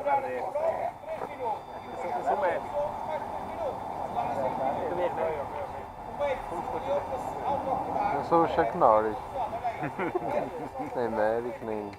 carrera. Eu sou médico. Eu sou o Chuck Norris. Nem médico, nem...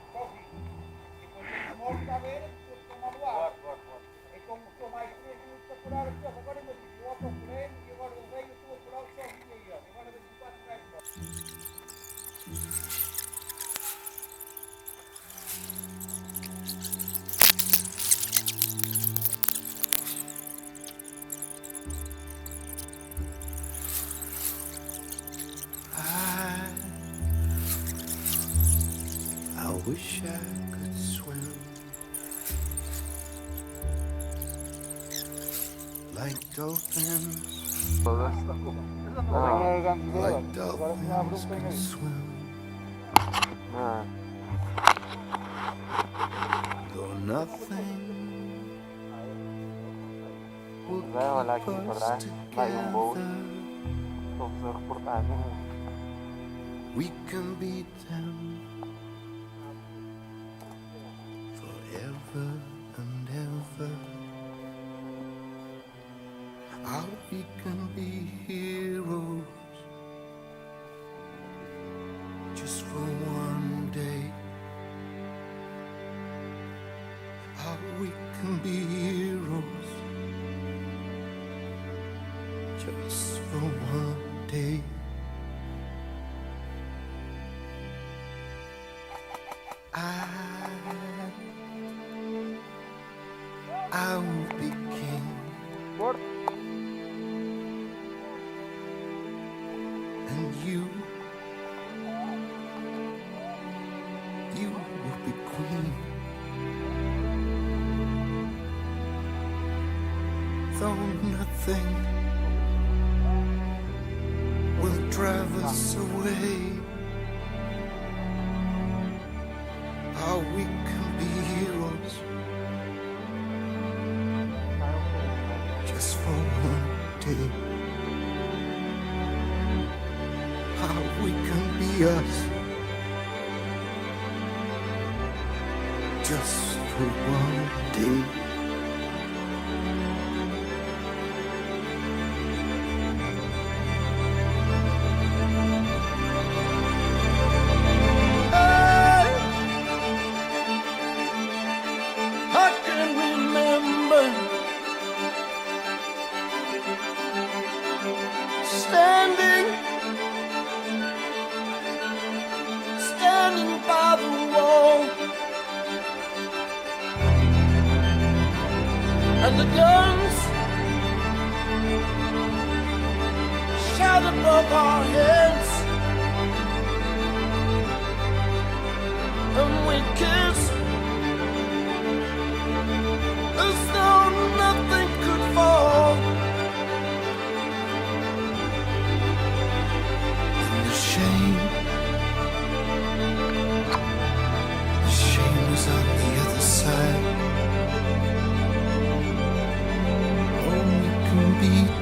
I wish I could swim like dolphins, like dolphins can swim. Though nothing will Vai olhar aqui keep para us trás, vai bolso. together. Estou a fazer reportagem. We can beat them forever and ever. How we can be heroes just for one day. How we can be heroes just for one day. I will be king, and you will be queen. Though nothing will drive us away, how we can be heroes just for one day. How we can be us just for one day. I can remember standing by the wall, and the guns shout above our heads, and we kiss as though nothing could fall. And the shame was on the other side. Oh, we can beat